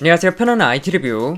안녕하세요. 편안한 IT 리뷰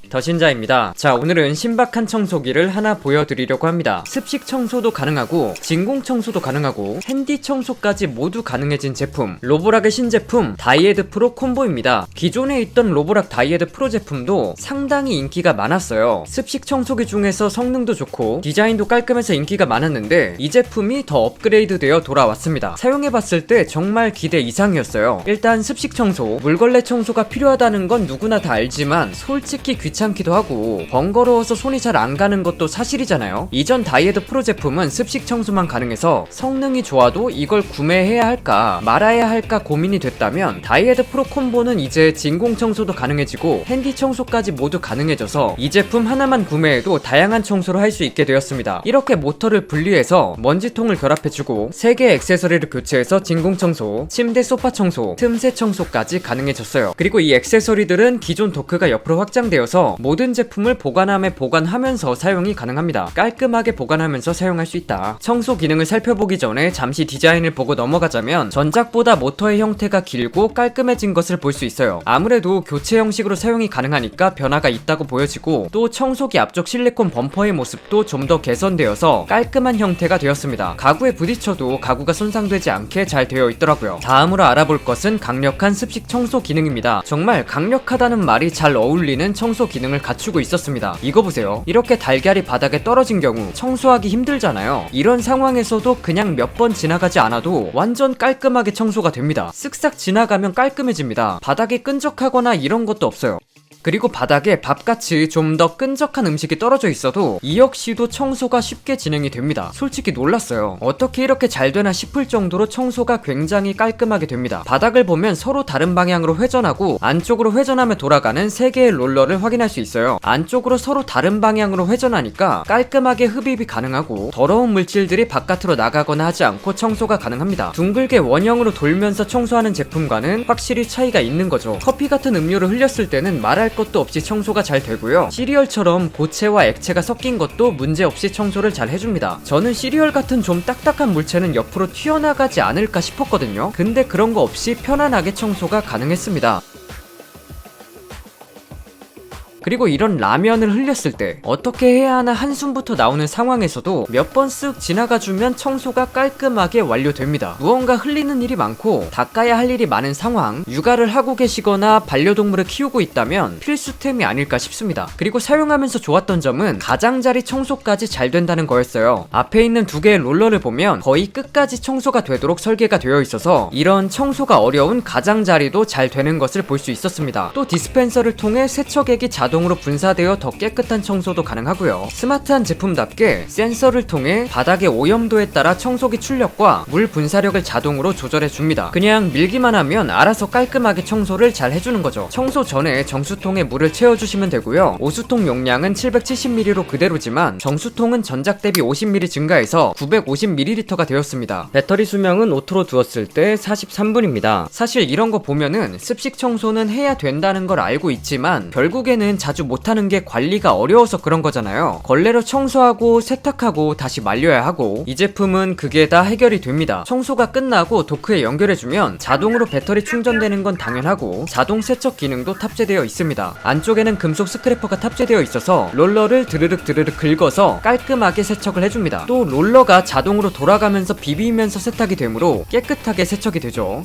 더신자입니다. 자, 오늘은 신박한 청소기를 하나 보여드리려고 합니다. 습식 청소도 가능하고 진공 청소도 가능하고 핸디 청소까지 모두 가능해진 제품, 로보락의 신제품 다이에드 프로 콤보입니다. 기존에 있던 로보락 다이에드 프로 제품도 상당히 인기가 많았어요. 습식 청소기 중에서 성능도 좋고 디자인도 깔끔해서 인기가 많았는데 이 제품이 더 업그레이드 되어 돌아왔습니다. 사용해봤을 때 정말 기대 이상이었어요. 일단 습식 청소, 물걸레 청소가 필요하다는 건 누구나 다 알지만 솔직히 귀찮기도 하고 번거로워서 손이 잘 안 가는 것도 사실이잖아요. 이전 다이에드 프로 제품은 습식 청소만 가능해서 성능이 좋아도 이걸 구매해야 할까 말아야 할까 고민이 됐다면 다이에드 프로 콤보는 이제 진공 청소도 가능해지고 핸디 청소까지 모두 가능해져서 이 제품 하나만 구매해도 다양한 청소를 할 수 있게 되었습니다. 이렇게 모터를 분리해서 먼지통을 결합해주고 3개의 액세서리를 교체해서 진공 청소, 침대 소파 청소, 틈새 청소까지 가능해졌어요. 그리고 이 액세서리들은 기존 도크가 옆으로 확장되어서 모든 제품을 보관함에 보관하면서 사용이 가능합니다. 깔끔하게 보관하면서 사용할 수 있다. 청소 기능을 살펴보기 전에 잠시 디자인을 보고 넘어가자면 전작보다 모터의 형태가 길고 깔끔해진 것을 볼 수 있어요. 아무래도 교체 형식으로 사용이 가능하니까 변화가 있다고 보여지고 또 청소기 앞쪽 실리콘 범퍼의 모습도 좀 더 개선되어서 깔끔한 형태가 되었습니다. 가구에 부딪혀도 가구가 손상되지 않게 잘 되어 있더라고요. 다음으로 알아볼 것은 강력한 습식 청소 기능입니다. 정말 강력하다는 말이 잘 어울리는 청소 기능을 갖추고 있었습니다. 이거 보세요. 이렇게 달걀이 바닥에 떨어진 경우 청소하기 힘들잖아요. 이런 상황에서도 그냥 몇 번 지나가지 않아도 완전 깔끔하게 청소가 됩니다. 쓱싹 지나가면 깔끔해집니다. 바닥이 끈적하거나 이런 것도 없어요. 그리고 바닥에 밥같이 좀 더 끈적한 음식이 떨어져 있어도 이 역시도 청소가 쉽게 진행이 됩니다. 솔직히 놀랐어요. 어떻게 이렇게 잘 되나 싶을 정도로 청소가 굉장히 깔끔하게 됩니다. 바닥을 보면 서로 다른 방향으로 회전하고 안쪽으로 회전하며 돌아가는 3개의 롤러를 확인할 수 있어요. 안쪽으로 서로 다른 방향으로 회전하니까 깔끔하게 흡입이 가능하고 더러운 물질들이 바깥으로 나가거나 하지 않고 청소가 가능합니다. 둥글게 원형으로 돌면서 청소하는 제품과는 확실히 차이가 있는 거죠. 커피 같은 음료를 흘렸을 때는 말할 것도 없이 청소가 잘 되고요. 시리얼처럼 고체와 액체가 섞인 것도 문제없이 청소를 잘 해줍니다. 저는 시리얼 같은 좀 딱딱한 물체는 옆으로 튀어나가지 않을까 싶었거든요. 근데 그런 거 없이 편안하게 청소가 가능했습니다. 그리고 이런 라면을 흘렸을 때 어떻게 해야 하나 한숨부터 나오는 상황에서도 몇 번 쓱 지나가주면 청소가 깔끔하게 완료됩니다. 무언가 흘리는 일이 많고 닦아야 할 일이 많은 상황, 육아를 하고 계시거나 반려동물을 키우고 있다면 필수템이 아닐까 싶습니다. 그리고 사용하면서 좋았던 점은 가장자리 청소까지 잘 된다는 거였어요. 앞에 있는 2개의 롤러를 보면 거의 끝까지 청소가 되도록 설계가 되어 있어서 이런 청소가 어려운 가장자리도 잘 되는 것을 볼 수 있었습니다. 또 디스펜서를 통해 세척액이 자동으로 분사되어 더 깨끗한 청소도 가능하고요. 스마트한 제품답게 센서를 통해 바닥의 오염도에 따라 청소기 출력과 물 분사력을 자동으로 조절해줍니다. 그냥 밀기만 하면 알아서 깔끔하게 청소를 잘 해주는 거죠. 청소 전에 정수통에 물을 채워주시면 되고요. 오수통 용량은 770ml로 그대로지만 정수통은 전작 대비 50ml 증가해서 950ml가 되었습니다. 배터리 수명은 오토로 두었을 때 43분입니다. 사실 이런 거 보면은 습식 청소는 해야 된다는 걸 알고 있지만 결국에는 자주 못하는 게 관리가 어려워서 그런 거잖아요. 걸레로 청소하고 세탁하고 다시 말려야 하고 이 제품은 그게 다 해결이 됩니다. 청소가 끝나고 도크에 연결해주면 자동으로 배터리 충전되는 건 당연하고 자동 세척 기능도 탑재되어 있습니다. 안쪽에는 금속 스크래퍼가 탑재되어 있어서 롤러를 드르륵 긁어서 깔끔하게 세척을 해줍니다. 또 롤러가 자동으로 돌아가면서 비비면서 세탁이 되므로 깨끗하게 세척이 되죠.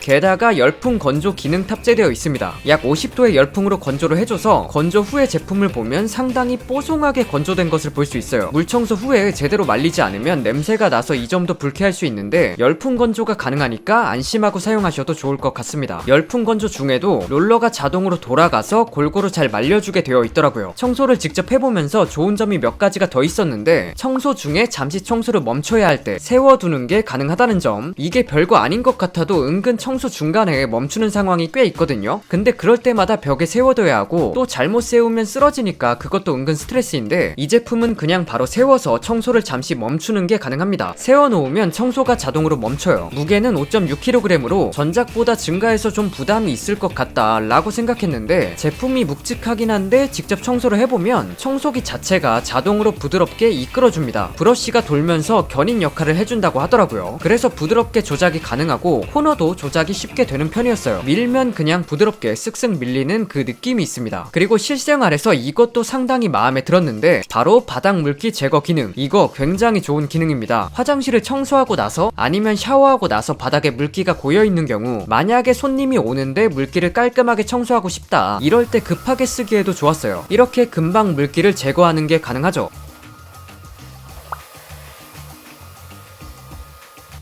게다가 열풍 건조 기능 탑재되어 있습니다. 약 50도의 열풍으로 건조를 해줘서 건조 후의 제품을 보면 상당히 뽀송하게 건조된 것을 볼 수 있어요. 물청소 후에 제대로 말리지 않으면 냄새가 나서 이 점도 불쾌할 수 있는데 열풍 건조가 가능하니까 안심하고 사용하셔도 좋을 것 같습니다. 열풍 건조 중에도 롤러가 자동으로 돌아가서 골고루 잘 말려주게 되어 있더라고요. 청소를 직접 해보면서 좋은 점이 몇 가지가 더 있었는데 청소 중에 잠시 청소를 멈춰야 할 때 세워두는 게 가능하다는 점. 이게 별거 아닌 것 같아도 은근 청소 중간에 멈추는 상황이 꽤 있거든요. 근데 그럴 때마다 벽에 세워둬야 하고 또 잘못 세우면 쓰러지니까 그것도 은근 스트레스인데 이 제품은 그냥 바로 세워서 청소를 잠시 멈추는 게 가능합니다. 세워놓으면 청소가 자동으로 멈춰요. 무게는 5.6kg으로 전작보다 증가해서 좀 부담이 있을 것 같다 라고 생각했는데 제품이 묵직하긴 한데 직접 청소를 해보면 청소기 자체가 자동으로 부드럽게 이끌어줍니다. 브러쉬가 돌면서 견인 역할을 해준다고 하더라고요. 그래서 부드럽게 조작이 가능하고 코너도 조작 조작이 쉽게 되는 편이었어요. 밀면 그냥 부드럽게 쓱쓱 밀리는 그 느낌이 있습니다. 그리고 실생활에서 이것도 상당히 마음에 들었는데 바로 바닥 물기 제거 기능. 이거 굉장히 좋은 기능입니다. 화장실을 청소하고 나서 아니면 샤워하고 나서 바닥에 물기가 고여있는 경우, 만약에 손님이 오는데 물기를 깔끔하게 청소하고 싶다, 이럴 때 급하게 쓰기에도 좋았어요. 이렇게 금방 물기를 제거하는 게 가능하죠.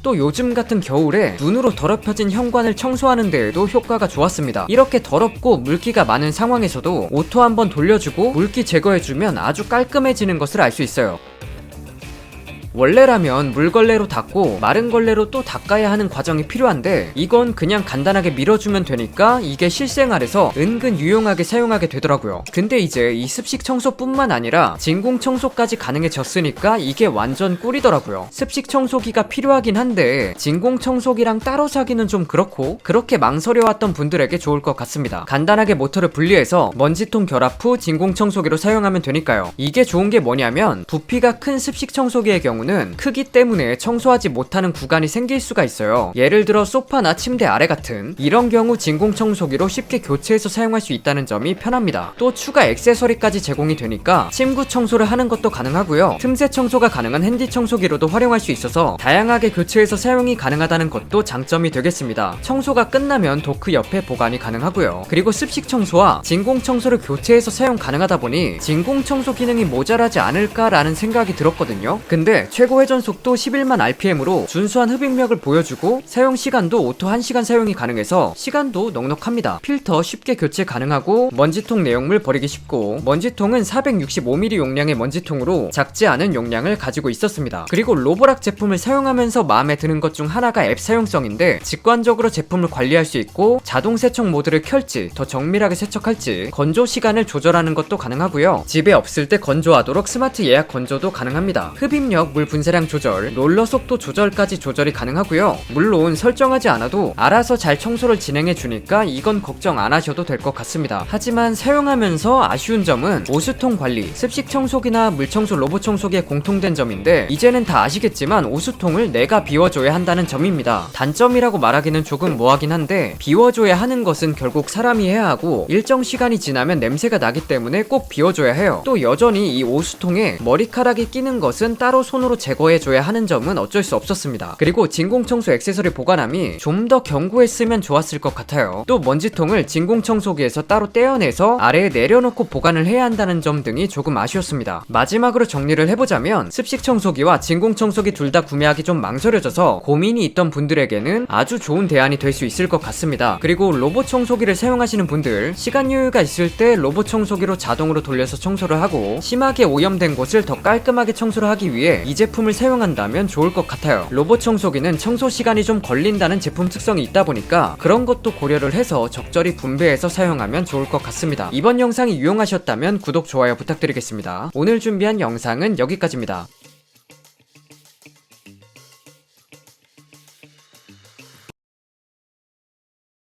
또 요즘 같은 겨울에 눈으로 더럽혀진 현관을 청소하는 데에도 효과가 좋았습니다. 이렇게 더럽고 물기가 많은 상황에서도 오토 한번 돌려주고 물기 제거해주면 아주 깔끔해지는 것을 알 수 있어요. 원래라면 물걸레로 닦고 마른 걸레로 또 닦아야 하는 과정이 필요한데 이건 그냥 간단하게 밀어주면 되니까 이게 실생활에서 은근 유용하게 사용하게 되더라고요. 근데 이제 이 습식 청소뿐만 아니라 진공 청소까지 가능해졌으니까 이게 완전 꿀이더라고요. 습식 청소기가 필요하긴 한데 진공 청소기랑 따로 사기는 좀 그렇고, 그렇게 망설여왔던 분들에게 좋을 것 같습니다. 간단하게 모터를 분리해서 먼지통 결합 후 진공 청소기로 사용하면 되니까요. 이게 좋은 게 뭐냐면 부피가 큰 습식 청소기의 경우는 크기 때문에 청소하지 못하는 구간이 생길 수가 있어요. 예를 들어 소파나 침대 아래 같은 이런 경우 진공 청소기로 쉽게 교체해서 사용할 수 있다는 점이 편합니다. 또 추가 액세서리까지 제공이 되니까 침구 청소를 하는 것도 가능하고요. 틈새 청소가 가능한 핸디 청소기로도 활용할 수 있어서 다양하게 교체해서 사용이 가능하다는 것도 장점이 되겠습니다. 청소가 끝나면 도크 옆에 보관이 가능하고요. 그리고 습식 청소와 진공 청소를 교체해서 사용 가능하다 보니 진공 청소 기능이 모자라지 않을까라는 생각이 들었거든요. 근데 최고 회전 속도 11만 rpm으로 준수한 흡입력을 보여주고 사용 시간도 오토 1시간 사용이 가능해서 시간도 넉넉합니다. 필터 쉽게 교체 가능하고 먼지통 내용물 버리기 쉽고, 먼지통은 465mm 용량의 먼지통으로 작지 않은 용량을 가지고 있었습니다. 그리고 로보락 제품을 사용하면서 마음에 드는 것 중 하나가 앱 사용성인데 직관적으로 제품을 관리할 수 있고 자동 세척 모드를 켤지 더 정밀하게 세척할지 건조 시간을 조절하는 것도 가능하고요. 집에 없을 때 건조하도록 스마트 예약 건조도 가능합니다. 흡입력, 물 분쇄량 조절, 롤러 속도 조절까지 조절이 가능하고요. 물론 설정하지 않아도 알아서 잘 청소를 진행해 주니까 이건 걱정 안 하셔도 될 것 같습니다. 하지만 사용하면서 아쉬운 점은 오수통 관리, 습식 청소기나 물청소 로봇 청소기의 공통된 점인데 이제는 다 아시겠지만 오수통을 내가 비워줘야 한다는 점입니다. 단점이라고 말하기는 조금 뭐하긴 한데 비워줘야 하는 것은 결국 사람이 해야 하고 일정 시간이 지나면 냄새가 나기 때문에 꼭 비워줘야 해요. 또 여전히 이 오수통에 머리카락이 끼는 것은 따로 손으로 제거해줘야 하는 점은 어쩔 수 없었습니다. 그리고 진공청소 액세서리 보관함이 좀 더 견고했으면 좋았을 것 같아요. 또 먼지통을 진공청소기에서 따로 떼어내서 아래에 내려놓고 보관을 해야 한다는 점 등이 조금 아쉬웠습니다. 마지막으로 정리를 해보자면 습식청소기와 진공청소기 둘 다 구매하기 좀 망설여져서 고민이 있던 분들에게는 아주 좋은 대안이 될 수 있을 것 같습니다. 그리고 로봇 청소기를 사용하시는 분들, 시간 여유가 있을 때 로봇 청소기로 자동으로 돌려서 청소를 하고 심하게 오염된 곳을 더 깔끔하게 청소를 하기 위해 이 제품을 사용한다면 좋을 것 같아요. 로봇 청소기는 청소 시간이 좀 걸린다는 제품 특성이 있다 보니까 그런 것도 고려를 해서 적절히 분배해서 사용하면 좋을 것 같습니다. 이번 영상이 유용하셨다면 구독, 좋아요 부탁드리겠습니다. 오늘 준비한 영상은 여기까지입니다.